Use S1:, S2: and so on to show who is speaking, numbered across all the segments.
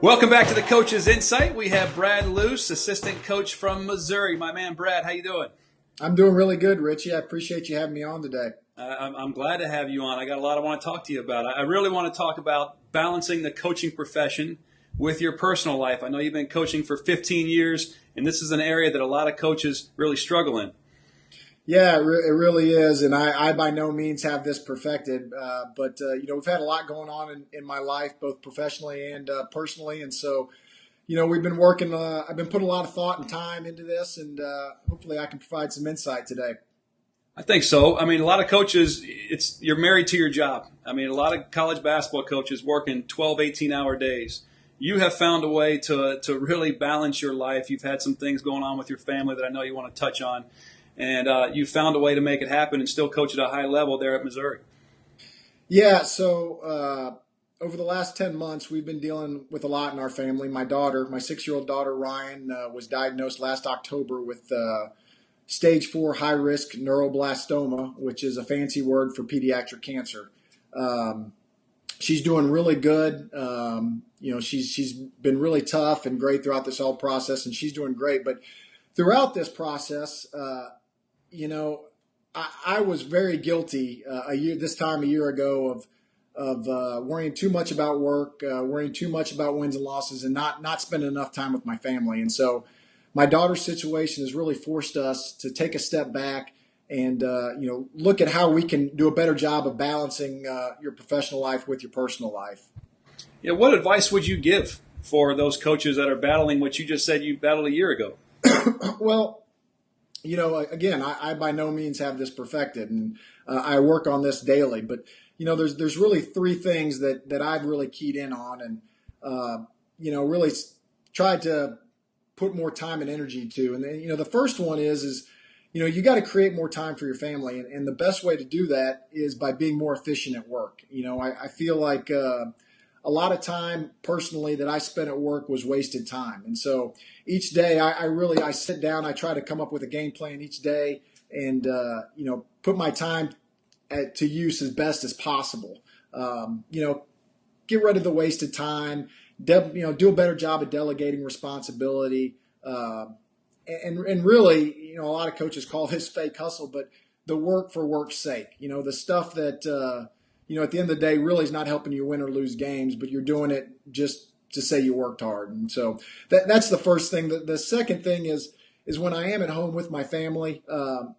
S1: Welcome back to the Coach's Insight. We have Brad Loos, assistant coach from Missouri. My man, Brad, how you doing?
S2: I'm doing really good, Richie. I appreciate you having me on today.
S1: I'm glad to have you on. I got a lot I want to talk to you about. I really want to talk about balancing the coaching profession with your personal life. I know you've been coaching for 15 years, and this is an area that a lot of coaches really struggle in.
S2: Yeah, it really is, and I by no means have this perfected, but we've had a lot going on in my life, both professionally and personally, and so we've been working. I've been putting a lot of thought and time into this, and hopefully I can provide some insight today.
S1: I think so. I mean, a lot of coaches, you're married to your job. I mean, a lot of college basketball coaches working 12, 18-hour days. You have found a way to really balance your life. You've had some things going on with your family that I know you want to touch on. And you found a way to make it happen and still coach at a high level there at Missouri.
S2: Yeah, so over the last 10 months, we've been dealing with a lot in our family. My 6-year-old daughter, Ryan, was diagnosed last October with stage 4 high-risk neuroblastoma, which is a fancy word for pediatric cancer. She's doing really good. She's been really tough and great throughout this whole process, and she's doing great. But throughout this process, I was very guilty this time a year ago of worrying too much about work, worrying too much about wins and losses, and not spending enough time with my family. And so my daughter's situation has really forced us to take a step back and look at how we can do a better job of balancing your professional life with your personal life.
S1: Yeah, what advice would you give for those coaches that are battling what you just said you battled a year ago?
S2: Well, again, I by no means have this perfected, and I work on this daily. But there's really 3 things that I've really keyed in on, and really tried to put more time and energy to. And then, the first one is you got to create more time for your family, and the best way to do that is by being more efficient at work. I feel like a lot of time personally that I spent at work was wasted time. And so each day I sit down, I try to come up with a game plan each day and, put my time to use as best as possible. Get rid of the wasted time, do a better job of delegating responsibility. And really, a lot of coaches call this fake hustle, but the work for work's sake, the stuff that, at the end of the day, really is not helping you win or lose games, but you're doing it just to say you worked hard. And so that's the first thing. The second thing is when I am at home with my family,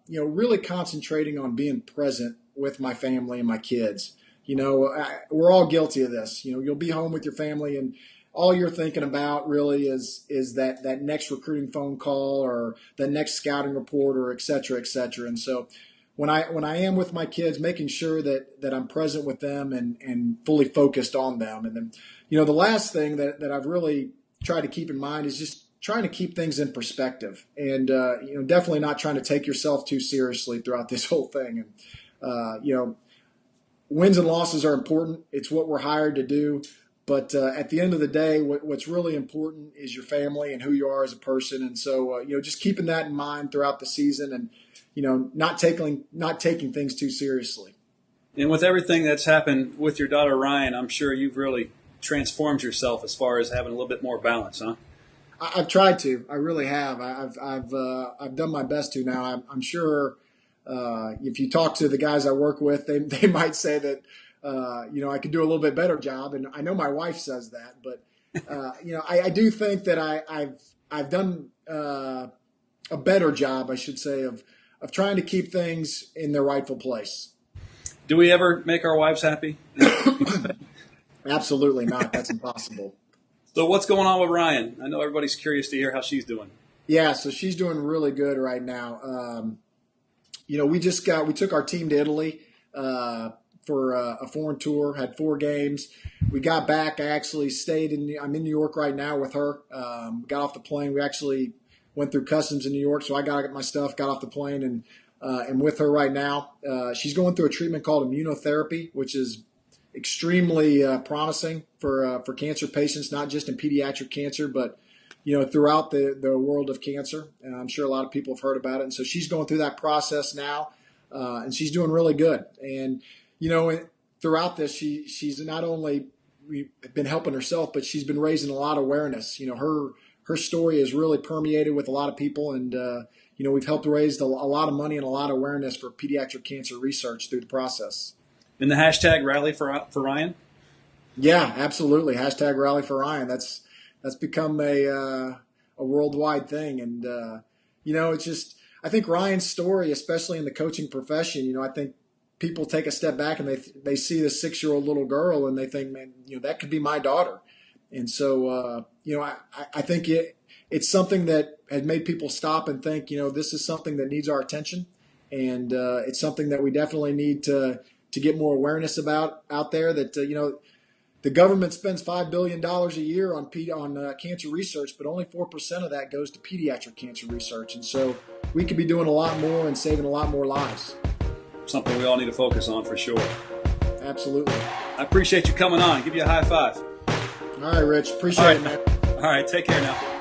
S2: really concentrating on being present with my family and my kids. We're all guilty of this. You'll be home with your family and all you're thinking about really is that next recruiting phone call or the next scouting report or et cetera, et cetera. And so when I am with my kids, making sure that I'm present with them and fully focused on them. And then, the last thing that I've really tried to keep in mind is just trying to keep things in perspective and, definitely not trying to take yourself too seriously throughout this whole thing. And, wins and losses are important. It's what we're hired to do. But at the end of the day, what's really important is your family and who you are as a person. And so, just keeping that in mind throughout the season and, not taking things too seriously.
S1: And with everything that's happened with your daughter, Ryan, I'm sure you've really transformed yourself as far as having a little bit more balance, huh?
S2: I've tried to. I really have. I've done my best to now. I'm sure if you talk to the guys I work with, they might say that, I could do a little bit better job. And I know my wife says that, but, I do think that I've done a better job, I should say, of trying to keep things in their rightful place.
S1: Do we ever make our wives happy?
S2: Absolutely not. That's impossible.
S1: So what's going on with Ryan? I know everybody's curious to hear how she's doing.
S2: Yeah, so she's doing really good right now. We took our team to Italy for a foreign tour, had 4 games. We got back. I actually I'm in New York right now with her. Got off the plane. We actually went through customs in New York, so I got my stuff, got off the plane, and am with her right now. She's going through a treatment called immunotherapy, which is extremely promising for cancer patients, not just in pediatric cancer, but throughout the world of cancer. And I'm sure a lot of people have heard about it. And so she's going through that process now, and she's doing really good. And throughout this, she's not only we've been helping herself, but she's been raising a lot of awareness. Her story is really permeated with a lot of people, and we've helped raise a lot of money and a lot of awareness for pediatric cancer research through the process.
S1: And the hashtag rally for Ryan?
S2: Yeah, absolutely. Hashtag rally for Ryan. That's become a worldwide thing, and it's just, I think Ryan's story, especially in the coaching profession, I think people take a step back and they see this 6-year-old little girl and they think, man, that could be my daughter. And so, I think it's something that has made people stop and think, this is something that needs our attention. And it's something that we definitely need to get more awareness about out there, that, the government spends $5 billion a year on cancer research, but only 4% of that goes to pediatric cancer research. And so we could be doing a lot more and saving a lot more lives.
S1: Something we all need to focus on for sure.
S2: Absolutely.
S1: I appreciate you coming on. Give you a high five.
S2: All right, Rich. Appreciate it, man.
S1: All right. Take care now.